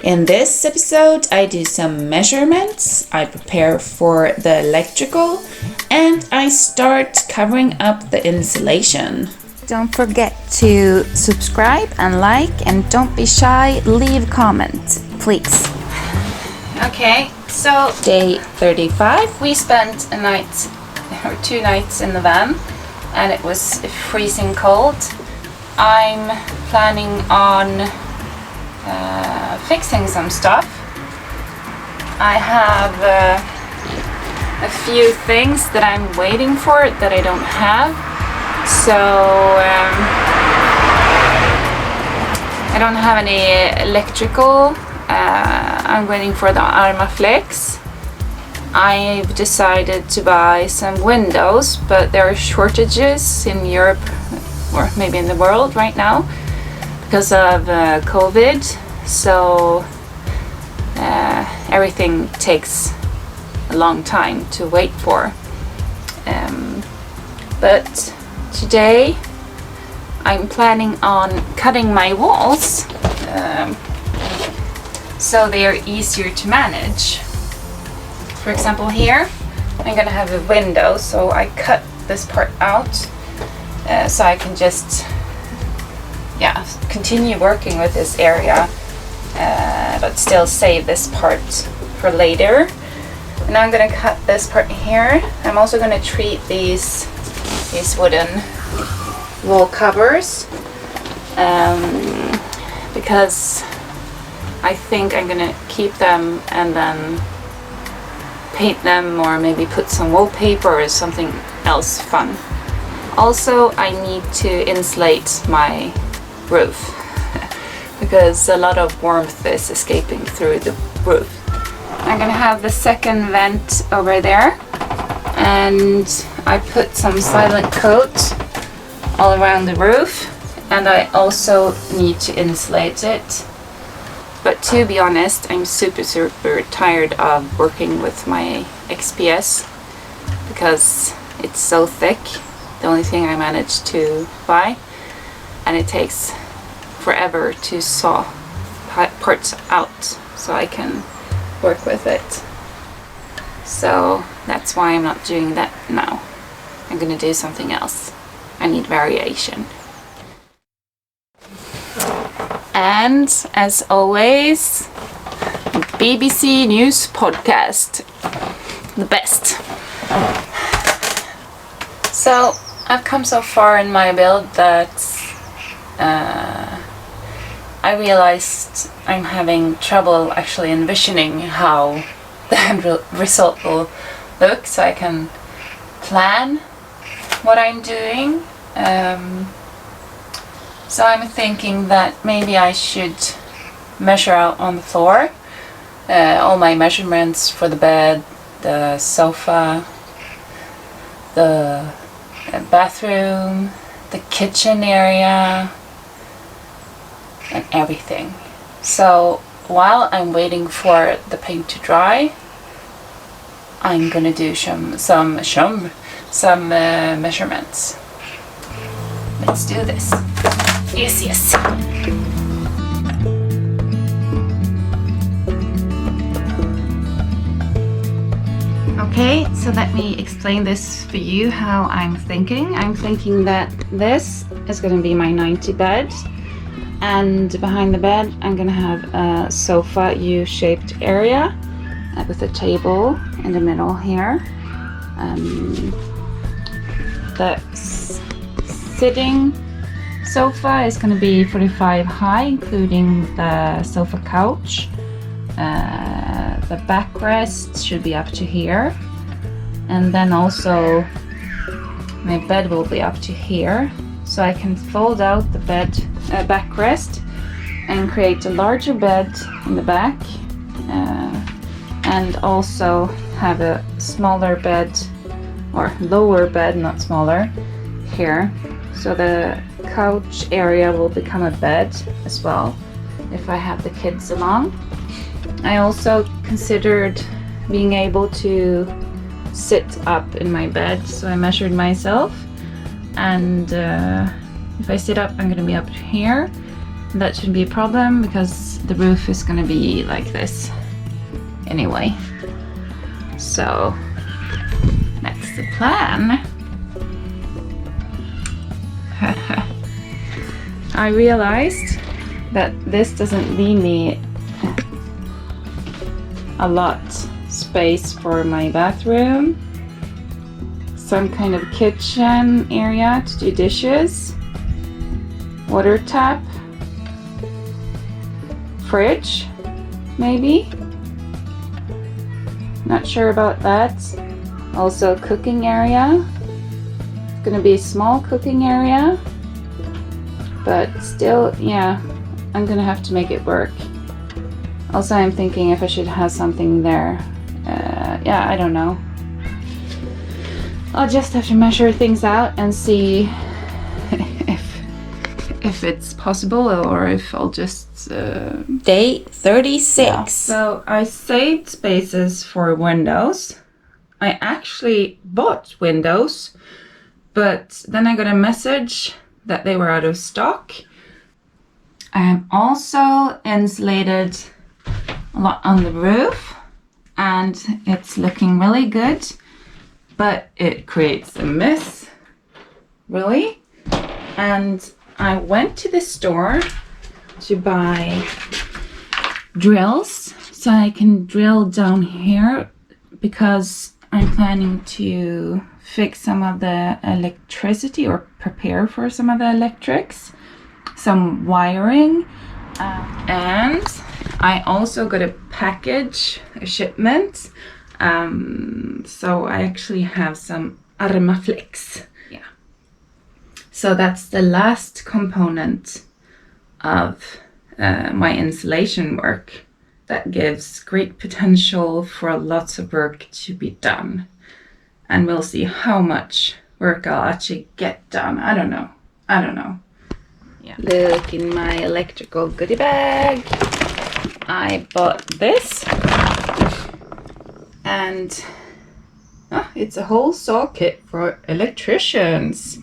In this episode, I do some measurements, I prepare for the electrical, and I start covering up the insulation. Don't forget to subscribe and like, and don't be shy, leave comment, please. Okay, so Day 35. we spent a night or 2 nights in the van and it was freezing cold. I'm planning on fixing some stuff. I have a few things that I'm waiting for that I don't have. So I don't have any electrical. I'm waiting for the armaflex. I've decided to buy some windows, but there are shortages in Europe, or maybe in the world right now, because of COVID. So everything takes a long time to wait for. But today I'm planning on cutting my walls so they are easier to manage. For example, here I'm gonna have a window, so I cut this part out so I can just continue working with this area, but still save this part for later. And now I'm gonna cut this part here. I'm also gonna treat these wooden wall covers because I think I'm gonna keep them and then paint them, or maybe put some wallpaper or something else fun. Also, I need to insulate my roof because a lot of warmth is escaping through the roof. I'm gonna have the second vent over there, and I put some silent coat all around the roof, and I also need to insulate it. But to be honest, I'm super tired of working with my XPS because it's so thick. The only thing I managed to buy, and it takes forever to saw parts out so I can work with it. So that's why I'm not doing that now. I'm gonna do something else. I need variation. And as always, BBC News podcast, the best. So I've come so far in my build that I realized I'm having trouble actually envisioning how the end result will look, so I can plan what I'm doing. So I'm thinking that maybe I should measure out on the floor all my measurements for the bed, the sofa, the bathroom, the kitchen area, and everything. So while I'm waiting for the paint to dry, I'm gonna do some measurements. Let's do this. Yes. Okay, so let me explain this for you how I'm thinking. I'm thinking that this is going to be my 90 bed, and behind the bed I'm going to have a sofa U-shaped area with a table in the middle here. The sitting sofa is going to be 45 high, including the sofa couch. The backrest should be up to here, and then also my bed will be up to here, so I can fold out the bed backrest and create a larger bed in the back, and also have a smaller bed, or lower bed, not smaller, here. So the couch area will become a bed as well if I have the kids along. I also considered being able to sit up in my bed, so I measured myself, and if I sit up I'm going to be up here, That shouldn't be a problem because the roof is gonna be like this anyway. So that's the plan. I realized that this doesn't leave me a lot space for my bathroom. Some kind of kitchen area to do dishes, water tap, fridge, maybe. Not sure about that. Also cooking area. It's gonna be a small cooking area, but still, yeah, I'm gonna have to make it work. Also, I'm thinking if I should have something there. Yeah, I don't know. I'll just have to measure things out and see if it's possible or if I'll just... Day 36. Yeah. So I saved spaces for windows. I actually bought windows, but then I got a message that they were out of stock. I have also insulated a lot on the roof, and it's looking really good, but it creates a mess, really. And I went to the store to buy drills so I can drill down here, because I'm planning to fix some of the electricity or prepare for some of the electrics, some wiring, and I also got a package, a shipment, so I actually have some armaflex. Yeah. So that's the last component of my insulation work that gives great potential for lots of work to be done. And we'll see how much work I'll actually get done. I don't know. Yeah. Look in my electrical goodie bag. I bought this. And it's a whole saw kit for electricians.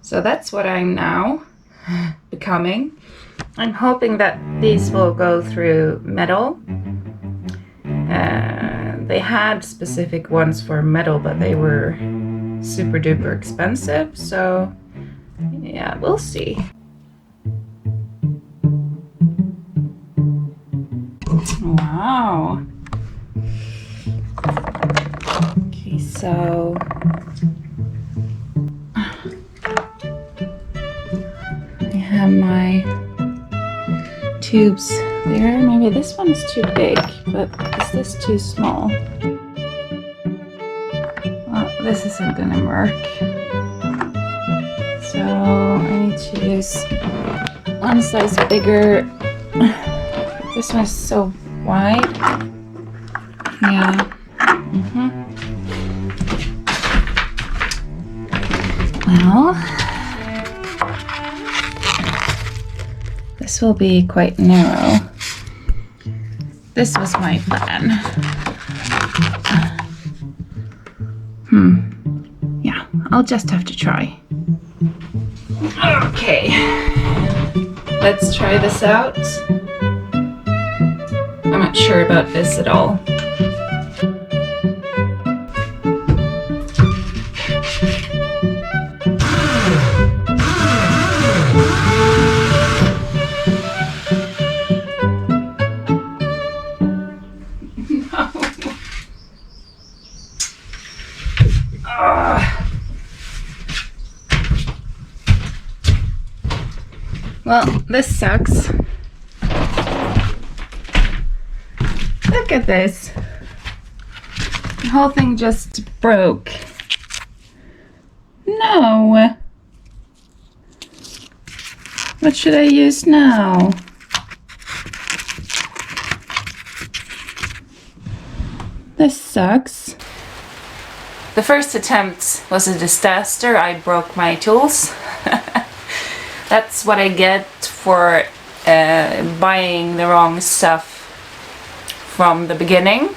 So that's what I'm now becoming. I'm hoping that these will go through metal. They had specific ones for metal, but they were super duper expensive. So yeah, we'll see. Wow. Okay, so I have my tubes there. Maybe this one is too big, but is this too small? Well, this isn't gonna work. So I need to use one size bigger. This one's so wide. Yeah. Well, this will be quite narrow. This was my plan. Yeah, I'll just have to try. Okay, let's try this out. I'm not sure about this at all. Well, this sucks. Look at this. The whole thing just broke. No. What should I use now? This sucks. The first attempt was a disaster. I broke my tools. That's what I get for buying the wrong stuff from the beginning.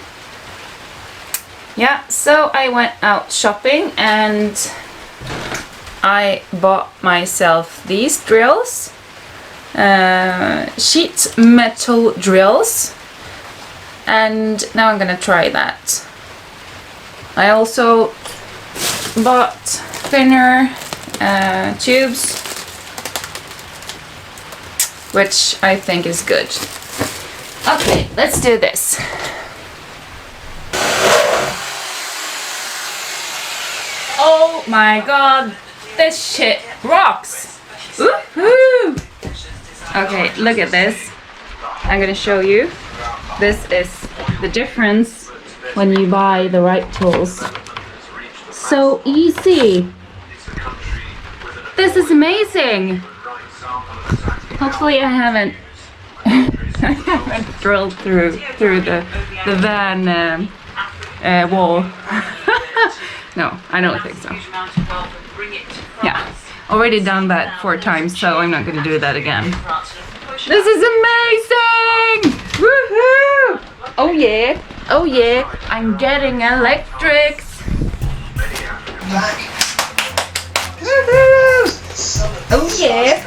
Yeah, so I went out shopping and I bought myself these drills sheet metal drills, and now I'm gonna try that. I also bought thinner tubes, which I think is good. Okay, let's do this. Oh my god, this shit rocks! Woohoo! Okay, look at this. I'm gonna show you. This is the difference when you buy the right tools. So easy! This is amazing! Hopefully I haven't drilled through the van wall. No, I don't think so. Yeah, already done that 4 times, so I'm not gonna do that again. This is amazing! Woohoo! Oh yeah, oh yeah, I'm getting electrics. Woohoo! Oh yeah.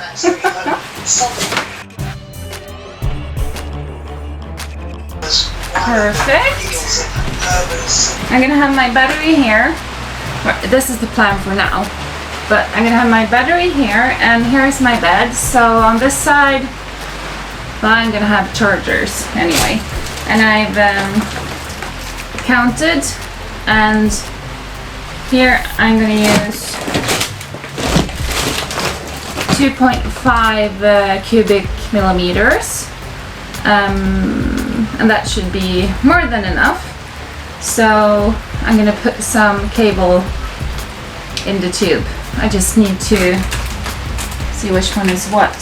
Perfect. I'm gonna have my battery here. This is the plan for now. But I'm gonna have my battery here, and here's my bed. So on this side, well, I'm gonna have chargers anyway. And I've counted, and here I'm gonna use 2.5 cubic millimeters. And that should be more than enough. So I'm gonna put some cable in the tube. I just need to see which one is what.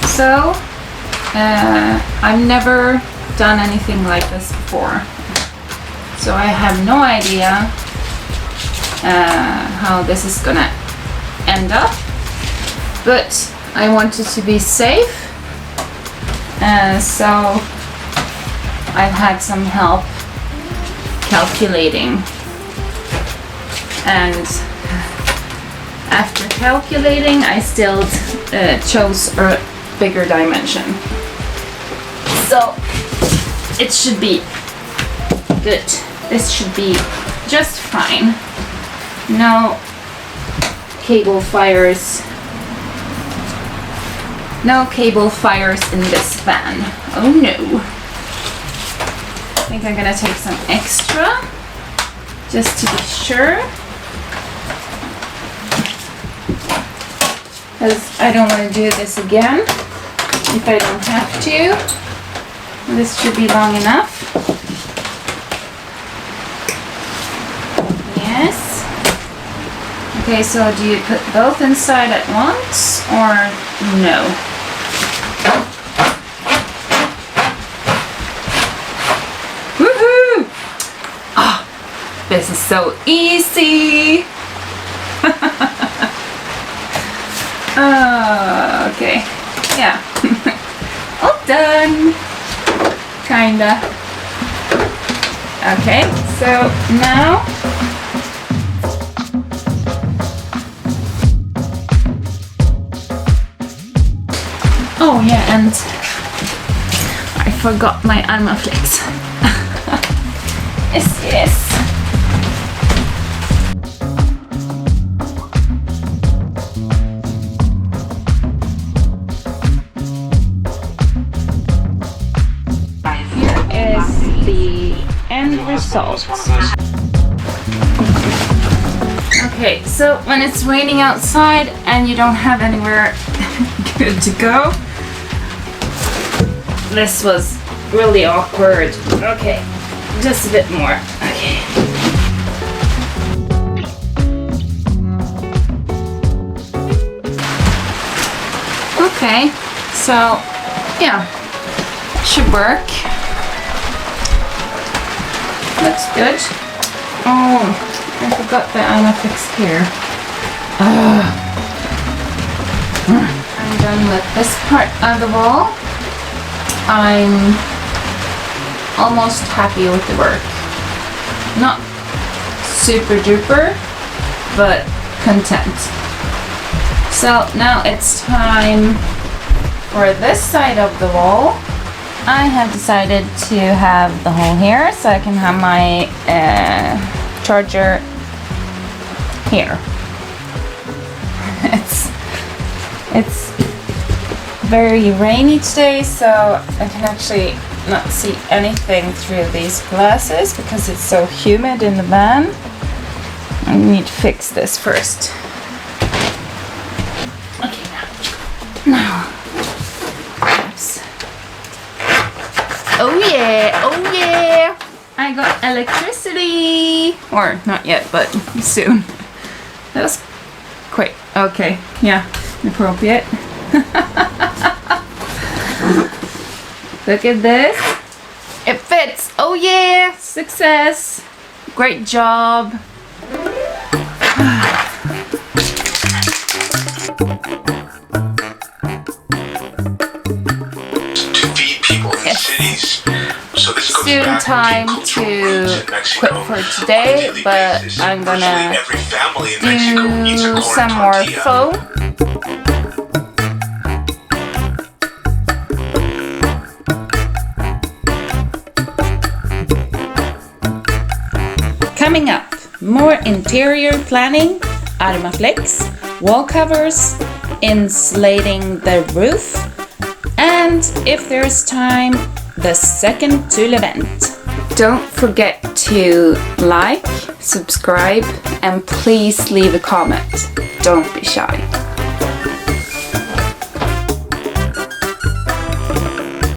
So I've never done anything like this before, so I have no idea how this is gonna end up, but I wanted to be safe, so I've had some help calculating, and after calculating I still chose a bigger dimension, so it should be good. This should be just fine. No cable fires. No cable fires in this fan. Oh no. I think I'm gonna take some extra just to be sure, because I don't want to do this again if I don't have to. This should be long enough. Yes. Okay, so do you put both inside at once or no? Woohoo! Ah, this is so easy. Okay, yeah. All done. Kinda. Okay, so now oh yeah, and I forgot my armaflex. Yes, yes. Here is the end result. Okay, so when it's raining outside and you don't have anywhere good to go, this was really awkward. Okay, just a bit more. Okay. Okay, so yeah, should work. Looks good. Oh, I forgot the armaflex here. I'm done with this part of the wall. I'm almost happy with the work. Not super duper, but content. So now it's time for this side of the wall. I have decided to have the hole here so I can have my charger here. It's very rainy today, so I can actually not see anything through these glasses because it's so humid in the van. I need to fix this first. Okay, now. Oops. Oh yeah, oh yeah! I got electricity! Or not yet, but soon. That was quick. Okay, yeah, appropriate. Look at this. It fits. Oh yeah, success. Great job. To feed people in cities. So this goes Soon back time cultural to roots in Mexico. quit for today, On a daily but basis, I'm gonna virtually every family in Mexico eats a do corn some more tortilla. foam. Coming up, more interior planning, armaflex, wall covers, insulating the roof, and if there's time, the second tool event. Don't forget to like, subscribe, and please leave a comment. Don't be shy.